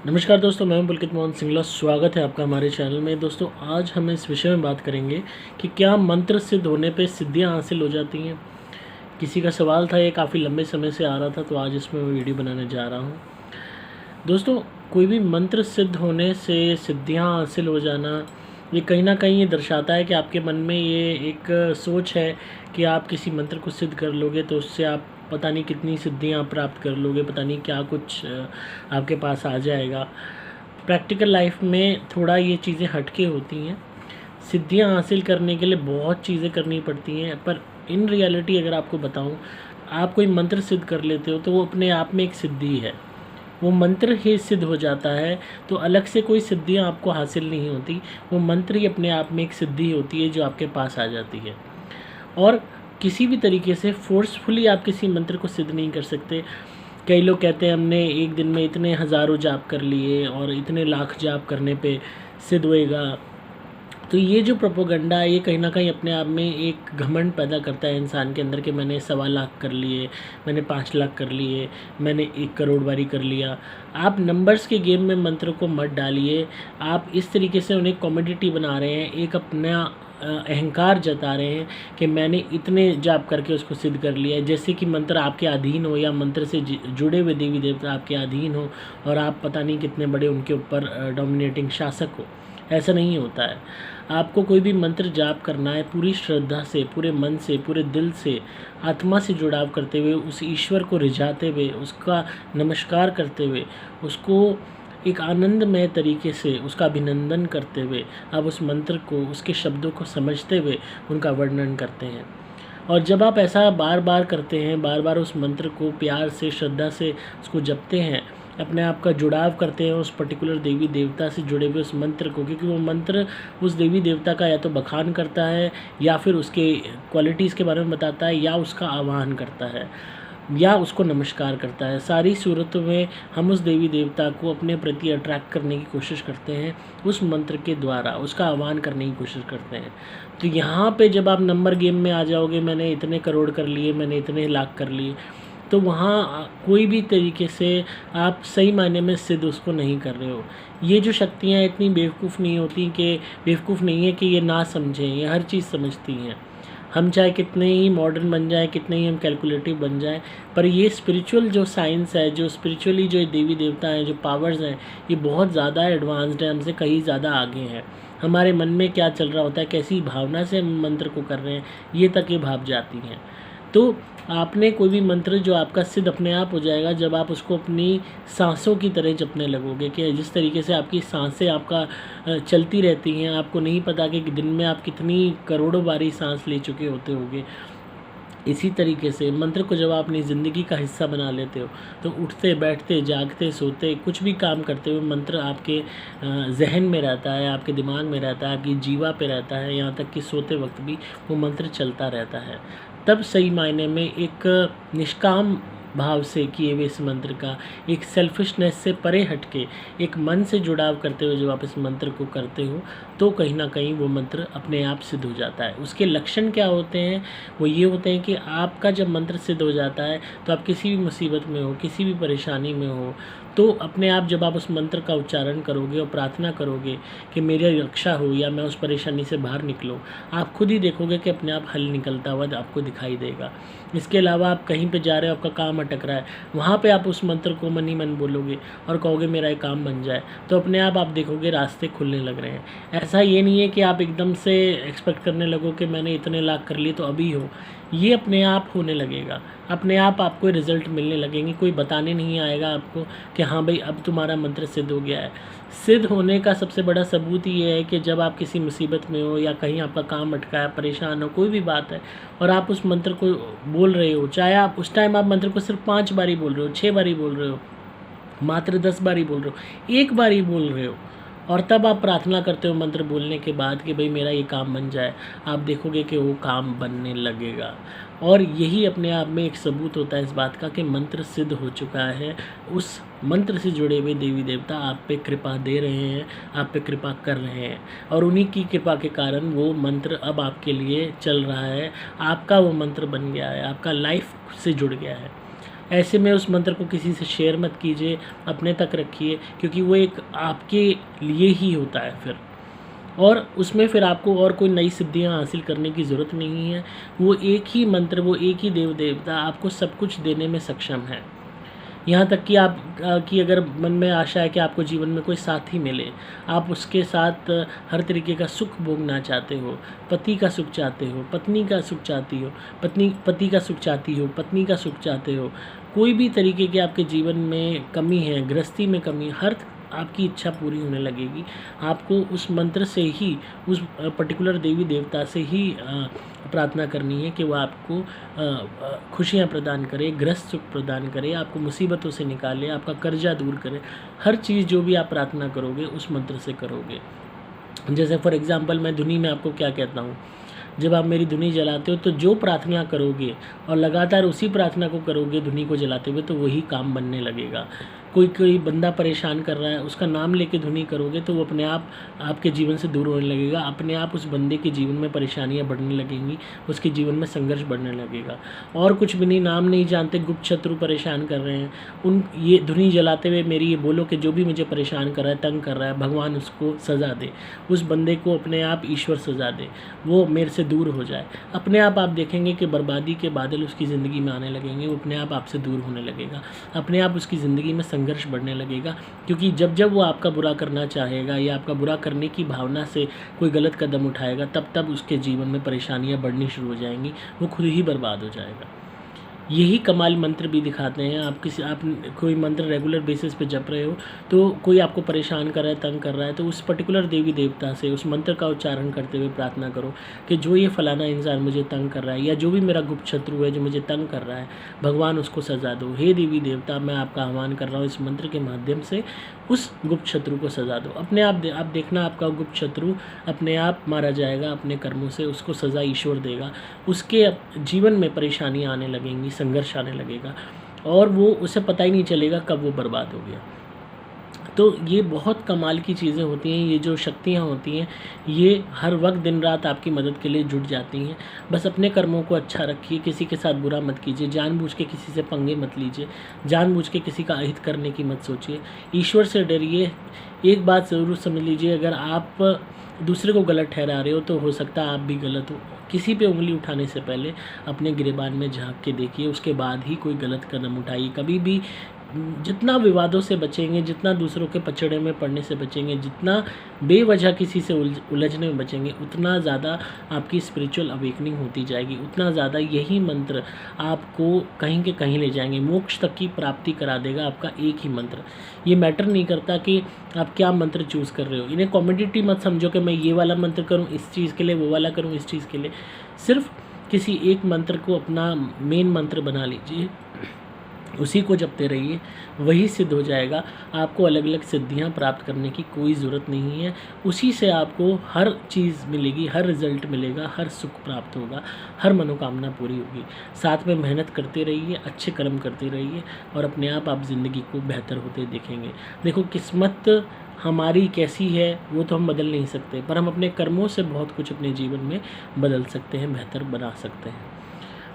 नमस्कार दोस्तों, मैं हूं पुलकित मोहन सिंगला। स्वागत है आपका हमारे चैनल में। दोस्तों, आज हम इस विषय में बात करेंगे कि क्या मंत्र सिद्ध होने पे सिद्धियां हासिल हो जाती हैं। किसी का सवाल था, ये काफ़ी लंबे समय से आ रहा था, तो आज इसमें मैं वीडियो बनाने जा रहा हूं। दोस्तों, कोई भी मंत्र सिद्ध होने से सिद्धियां हासिल हो जाना, ये कहीं ना कहीं ये दर्शाता है कि आपके मन में ये एक सोच है कि आप किसी मंत्र को सिद्ध कर लोगे तो उससे आप पता नहीं कितनी सिद्धियां प्राप्त कर लोगे, पता नहीं क्या कुछ आपके पास आ जाएगा। प्रैक्टिकल लाइफ में थोड़ा ये चीज़ें हटके होती हैं। सिद्धियां हासिल करने के लिए बहुत चीज़ें करनी पड़ती हैं, पर इन रियलिटी अगर आपको बताऊं, आप कोई मंत्र सिद्ध कर लेते हो तो वो अपने आप में एक सिद्धि है। वो मंत्र ही सिद्ध हो जाता है, तो अलग से कोई सिद्धियां आपको हासिल नहीं होती। वो मंत्र ही अपने आप में एक सिद्धि होती है जो आपके पास आ जाती है। और किसी भी तरीके से फोर्सफुली आप किसी मंत्र को सिद्ध नहीं कर सकते। कई लोग कहते हैं हमने एक दिन में इतने हज़ारों जाप कर लिए और इतने लाख जाप करने पे सिद्ध होएगा। तो ये जो प्रोपोगंडा है, ये कहीं ना कहीं अपने आप में एक घमंड पैदा करता है इंसान के अंदर कि मैंने 1.25 लाख कर लिए, मैंने 5 लाख कर लिए, मैंने 1 करोड़ बारी कर लिया। आप नंबर्स के गेम में मंत्र को मत डालिए। आप इस तरीके से उन्हें कॉमोडिटी बना रहे हैं, एक अपना अहंकार जता रहे हैं कि मैंने इतने जाप करके उसको सिद्ध कर लिया है। जैसे कि मंत्र आपके अधीन हो या मंत्र से जुड़े हुए देवी देवता आपके अधीन हो और आप पता नहीं कितने बड़े उनके ऊपर डोमिनेटिंग शासक हो। ऐसा नहीं होता है। आपको कोई भी मंत्र जाप करना है पूरी श्रद्धा से, पूरे मन से, पूरे दिल से, आत्मा से जुड़ाव करते हुए, उस ईश्वर को रिझाते हुए, उसका नमस्कार करते हुए, उसको एक आनंदमय तरीके से उसका अभिनंदन करते हुए आप उस मंत्र को, उसके शब्दों को समझते हुए उनका वर्णन करते हैं। और जब आप ऐसा बार बार करते हैं, बार बार उस मंत्र को प्यार से, श्रद्धा से उसको जपते हैं, अपने आप का जुड़ाव करते हैं उस पर्टिकुलर देवी देवता से जुड़े हुए उस मंत्र को, क्योंकि वो मंत्र उस देवी देवता का या तो बखान करता है, या फिर उसके क्वालिटीज़ के बारे में बताता है, या उसका आह्वान करता है, या उसको नमस्कार करता है। सारी सूरतों में हम उस देवी देवता को अपने प्रति अट्रैक्ट करने की कोशिश करते हैं, उस मंत्र के द्वारा उसका आह्वान करने की कोशिश करते हैं। तो यहाँ पे जब आप नंबर गेम में आ जाओगे, मैंने इतने करोड़ कर लिए, मैंने इतने लाख कर लिए, तो वहाँ कोई भी तरीके से आप सही मायने में सिद्ध उसको नहीं कर रहे हो। ये जो शक्तियाँ इतनी बेवकूफ़ नहीं होती, कि बेवकूफ़ नहीं है कि ये ना समझें, ये हर चीज़ समझती हैं। हम चाहे कितने ही मॉडर्न बन जाएं, कितने ही हम कैलकुलेटिव बन जाएं, पर ये स्पिरिचुअल जो साइंस है, जो स्पिरिचुअली जो देवी देवता हैं, जो पावर्स हैं, ये बहुत ज़्यादा एडवांस्ड है, हमसे कहीं ज़्यादा आगे हैं। हमारे मन में क्या चल रहा होता है, कैसी भावना से हम मंत्र को कर रहे हैं, ये तक ये भाप जाती हैं। तो आपने कोई भी मंत्र जो आपका सिद्ध अपने आप हो जाएगा जब आप उसको अपनी सांसों की तरह जपने लगोगे। कि जिस तरीके से आपकी सांसें आपका चलती रहती हैं, आपको नहीं पता कि दिन में आप कितनी करोड़ों बारी सांस ले चुके होते होंगे। इसी तरीके से मंत्र को जब आप अपनी ज़िंदगी का हिस्सा बना लेते हो, तो उठते बैठते, जागते, सोते, कुछ भी काम करते हुए मंत्र आपके जहन में रहता है, आपके दिमाग में रहता है, आपकी जीवा पे रहता है, यहाँ तक कि सोते वक्त भी वो मंत्र चलता रहता है। तब सही मायने में एक निष्काम भाव से किए हुए इस मंत्र का, एक सेल्फिशनेस से परे हटके, एक मन से जुड़ाव करते हुए जब आप इस मंत्र को करते हो, तो कहीं ना कहीं वो मंत्र अपने आप सिद्ध हो जाता है। उसके लक्षण क्या होते हैं? वो ये होते हैं कि आपका जब मंत्र सिद्ध हो जाता है, तो आप किसी भी मुसीबत में हो, किसी भी परेशानी में हो, तो अपने आप जब आप उस मंत्र का उच्चारण करोगे और प्रार्थना करोगे कि मेरी रक्षा हो या मैं उस परेशानी से बाहर निकलूँ, आप खुद ही देखोगे कि अपने आप हल निकलता हुआ आपको दिखाई देगा। इसके अलावा आप कहीं पे जा रहे हो, आपका काम अटक रहा है, वहाँ पे आप उस मंत्र को मन ही मन बोलोगे और कहोगे मेरा ये काम बन जाए, तो अपने आप देखोगे रास्ते खुलने लग रहे हैं। ऐसा ये नहीं है कि आप एकदम से एक्सपेक्ट करने लगो कि मैंने इतने लाख कर लिए तो अभी हो। ये अपने आप होने लगेगा, अपने आप आपको रिज़ल्ट मिलने लगेंगे। कोई बताने नहीं आएगा आपको कि हाँ भाई अब तुम्हारा मंत्र सिद्ध हो गया है। सिद्ध होने का सबसे बड़ा सबूत ये है कि जब आप किसी मुसीबत में हो या कहीं आपका काम अटका है, परेशान हो, कोई भी बात है, और आप उस मंत्र को बोल रहे हो, चाहे आप उस टाइम आप मंत्र को सिर्फ 5 बारी बोल रहे हो, 6 बारी बोल रहे हो, मात्र 10 बारी बोल रहे हो, 1 बारी बोल रहे हो, और तब आप प्रार्थना करते हो मंत्र बोलने के बाद कि भाई मेरा ये काम बन जाए, आप देखोगे कि वो काम बनने लगेगा। और यही अपने आप में एक सबूत होता है इस बात का कि मंत्र सिद्ध हो चुका है। उस मंत्र से जुड़े हुए देवी देवता आप पे कृपा दे रहे हैं, आप पे कृपा कर रहे हैं, और उन्हीं की कृपा के कारण वो मंत्र अब आपके लिए चल रहा है। आपका वो मंत्र बन गया है, आपका लाइफ से जुड़ गया है। ऐसे में उस मंत्र को किसी से शेयर मत कीजिए, अपने तक रखिए, क्योंकि वो एक आपके लिए ही होता है फिर, और उसमें फिर आपको और कोई नई सिद्धियां हासिल करने की ज़रूरत नहीं है। वो एक ही मंत्र, वो एक ही देव देवता आपको सब कुछ देने में सक्षम है। यहाँ तक कि आप कि अगर मन में आशा है कि आपको जीवन में कोई साथी मिले, आप उसके साथ हर तरीके का सुख भोगना चाहते हो, पति का सुख चाहते हो, पत्नी का सुख चाहती हो, पति का सुख चाहती हो, पत्नी का सुख चाहते हो, कोई भी तरीके के आपके जीवन में कमी है, गृहस्थी में कमी, हर आपकी इच्छा पूरी होने लगेगी। आपको उस मंत्र से ही, उस पर्टिकुलर देवी देवता से ही प्रार्थना करनी है कि वो आपको खुशियाँ प्रदान करे, गृहस्थ सुख प्रदान करे, आपको मुसीबतों से निकाले, आपका कर्जा दूर करे। हर चीज़ जो भी आप प्रार्थना करोगे उस मंत्र से करोगे। जैसे फॉर एग्ज़ाम्पल मैं धुनी में आपको क्या कहता हूँ, जब आप मेरी धुनी जलाते हो तो जो प्रार्थना करोगे और लगातार उसी प्रार्थना को करोगे धुनी को जलाते हुए, तो वही काम बनने लगेगा। कोई बंदा परेशान कर रहा है, उसका नाम लेके धुनी करोगे तो वो अपने आप आपके जीवन से दूर होने लगेगा, अपने आप उस बंदे के जीवन में परेशानियां बढ़ने लगेंगी, उसके जीवन में संघर्ष बढ़ने लगेगा। और कुछ भी नहीं, नाम नहीं जानते गुप्त शत्रु परेशान कर रहे हैं, ये धुनी जलाते हुए मेरी ये बोलो कि जो भी मुझे परेशान कर रहा है, तंग कर रहा है, भगवान उसको सज़ा दे, उस बंदे को अपने आप ईश्वर सज़ा दे, वो मेरे से दूर हो जाए। अपने आप देखेंगे कि बर्बादी के बादल उसकी ज़िंदगी में आने लगेंगे, वो अपने आप आपसे दूर होने लगेगा, अपने आप उसकी ज़िंदगी में संघर्ष बढ़ने लगेगा। क्योंकि जब वो आपका बुरा करना चाहेगा या आपका बुरा करने की भावना से कोई गलत कदम उठाएगा, तब उसके जीवन में परेशानियां बढ़नी शुरू हो जाएंगी, वो खुद ही बर्बाद हो जाएगा। यही कमाल मंत्र भी दिखाते हैं। आप कोई मंत्र रेगुलर बेसिस पे जप रहे हो, तो कोई आपको परेशान कर रहा है, तंग कर रहा है, तो उस पर्टिकुलर देवी देवता से उस मंत्र का उच्चारण करते हुए प्रार्थना करो कि जो ये फलाना इंसान मुझे तंग कर रहा है, या जो भी मेरा गुप्त शत्रु है जो मुझे तंग कर रहा है, भगवान उसको सज़ा दो। हे देवी देवता, मैं आपका आह्वान कर रहा हूँ इस मंत्र के माध्यम से, उस गुप्त शत्रु को सज़ा दो। अपने आप देखना, आपका गुप्त शत्रु अपने आप मारा जाएगा अपने कर्मों से, उसको सज़ा ईश्वर देगा, उसके जीवन में परेशानियाँ आने लगेंगी, संघर्ष आने लगेगा, और वो उसे पता ही नहीं चलेगा कब वो बर्बाद हो गया। तो ये बहुत कमाल की चीज़ें होती हैं, ये जो शक्तियाँ होती हैं, ये हर वक्त दिन रात आपकी मदद के लिए जुट जाती हैं। बस अपने कर्मों को अच्छा रखिए, किसी के साथ बुरा मत कीजिए, जानबूझ के किसी से पंगे मत लीजिए, जानबूझ के किसी का अहित करने की मत सोचिए, ईश्वर से डरिए। एक बात ज़रूर समझ लीजिए, अगर आप दूसरे को गलत ठहरा रहे हो तो हो सकता है आप भी गलत हो। किसी पे उंगली उठाने से पहले अपने गिरेबान में झांक के देखिए, उसके बाद ही कोई गलत कदम उठाइए। कभी भी जितना विवादों से बचेंगे, जितना दूसरों के पचड़े में पड़ने से बचेंगे, जितना बेवजह किसी से उलझने में बचेंगे, उतना ज़्यादा आपकी स्पिरिचुअल अवेकनिंग होती जाएगी, उतना ज़्यादा यही मंत्र आपको कहीं के कहीं ले जाएंगे, मोक्ष तक की प्राप्ति करा देगा आपका एक ही मंत्र। ये मैटर नहीं करता कि आप क्या मंत्र चूज़ कर रहे हो। इन्हें कॉम्पिटिटिव मत समझो कि मैं ये वाला मंत्र करूँ इस चीज़ के लिए, वो वाला करूँ इस चीज़ के लिए। सिर्फ किसी एक मंत्र को अपना मेन मंत्र बना लीजिए, उसी को जपते रहिए, वही सिद्ध हो जाएगा। आपको अलग अलग सिद्धियां प्राप्त करने की कोई ज़रूरत नहीं है, उसी से आपको हर चीज़ मिलेगी, हर रिज़ल्ट मिलेगा, हर सुख प्राप्त होगा, हर मनोकामना पूरी होगी। साथ में मेहनत करते रहिए, अच्छे कर्म करते रहिए, और अपने आप ज़िंदगी को बेहतर होते देखेंगे। देखो, किस्मत हमारी कैसी है वो तो हम बदल नहीं सकते, पर हम अपने कर्मों से बहुत कुछ अपने जीवन में बदल सकते हैं, बेहतर बना सकते हैं।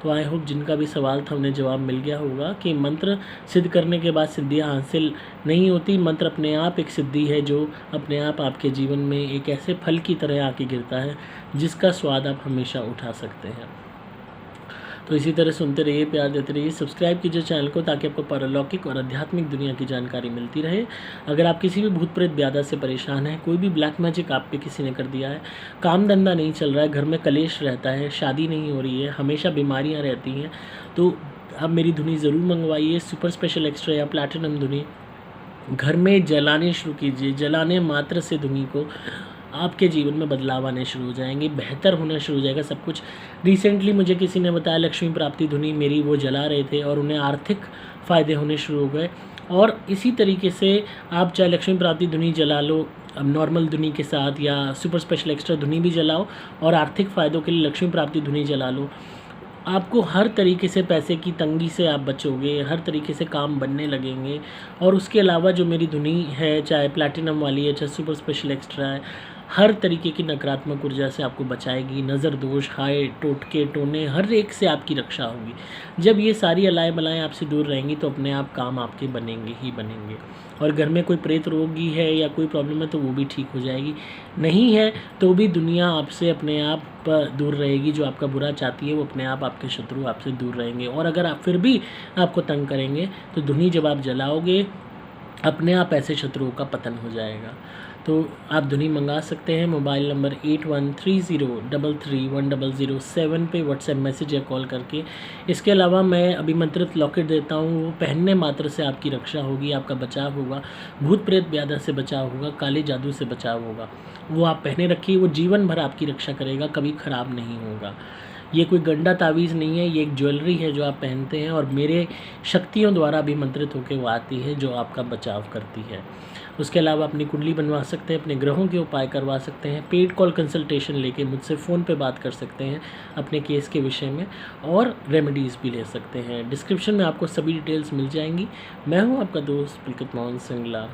तो आई होप जिनका भी सवाल था उन्हें जवाब मिल गया होगा कि मंत्र सिद्ध करने के बाद सिद्धियां हासिल नहीं होती। मंत्र अपने आप एक सिद्धि है जो अपने आप आपके जीवन में एक ऐसे फल की तरह आके गिरता है जिसका स्वाद आप हमेशा उठा सकते हैं। तो इसी तरह सुनते रहिए, प्यार देते रहिए, सब्सक्राइब कीजिए चैनल को ताकि आपको पारलौकिक और आध्यात्मिक दुनिया की जानकारी मिलती रहे। अगर आप किसी भी भूत प्रेत ब्यादा से परेशान हैं, कोई भी ब्लैक मैजिक आप पे किसी ने कर दिया है, काम धंधा नहीं चल रहा है, घर में कलेश रहता है, शादी नहीं हो रही है, हमेशा बीमारियाँ रहती हैं, तो आप मेरी धुनी ज़रूर मंगवाइए, सुपर स्पेशल एक्स्ट्रा या प्लैटिनम धुनी। घर में जलाने शुरू कीजिए, जलाने मात्र से धुनी को आपके जीवन में बदलाव आने शुरू हो जाएंगे, बेहतर होना शुरू हो जाएगा सब कुछ। रिसेंटली मुझे किसी ने बताया लक्ष्मी प्राप्ति धुनी मेरी वो जला रहे थे और उन्हें आर्थिक फ़ायदे होने शुरू हो गए। और इसी तरीके से आप चाहे लक्ष्मी प्राप्ति धुनी जला लो अब नॉर्मल धुनी के साथ, या सुपर स्पेशल एक्स्ट्रा धुनी भी जलाओ और आर्थिक फ़ायदों के लिए लक्ष्मी प्राप्ति धुनी जला लो। आपको हर तरीके से पैसे की तंगी से आप बचोगे, हर तरीके से काम बनने लगेंगे। और उसके अलावा जो मेरी धुनी है, चाहे प्लैटिनम वाली है, चाहे सुपर स्पेशल एक्स्ट्रा है, हर तरीके की नकारात्मक ऊर्जा से आपको बचाएगी। नज़र दोष, हाय, टोटके, टोने, हर एक से आपकी रक्षा होगी। जब ये सारी अलाएँ बलाएँ आपसे दूर रहेंगी तो अपने आप काम आपके बनेंगे ही बनेंगे। और घर में कोई प्रेत रोगी है या कोई प्रॉब्लम है तो वो भी ठीक हो जाएगी। नहीं है तो भी दुनिया आपसे अपने आप दूर रहेगी। जो आपका बुरा चाहती है वो अपने आप, आपके शत्रु आपसे दूर रहेंगे। और अगर आप फिर भी आपको तंग करेंगे तो धुनी जब आप जलाओगे अपने आप ऐसे शत्रुओं का पतन हो जाएगा। तो आप धुनी मंगा सकते हैं मोबाइल नंबर 8130331007 पे व्हाट्सएप मैसेज या कॉल करके। इसके अलावा मैं अभिमंत्रित लॉकेट देता हूँ, वो पहनने मात्र से आपकी रक्षा होगी, आपका बचाव होगा, भूत प्रेत ब्याधा से बचाव होगा, काले जादू से बचाव होगा। वो आप पहने रखिए, वो जीवन भर आपकी रक्षा करेगा, कभी ख़राब नहीं होगा। ये कोई गंदा तावीज़ नहीं है, ये एक ज्वेलरी है जो आप पहनते हैं और मेरे शक्तियों द्वारा अभिमंत्रित होकर वो आती है जो आपका बचाव करती है। उसके अलावा अपनी कुंडली बनवा सकते हैं, अपने ग्रहों के उपाय करवा सकते हैं, पेड कॉल कंसल्टेशन लेके मुझसे फ़ोन पे बात कर सकते हैं अपने केस के विषय में, और रेमेडीज़ भी ले सकते हैं। डिस्क्रिप्शन में आपको सभी डिटेल्स मिल जाएंगी। मैं हूँ आपका दोस्त पुलकित मोहन सिंगला।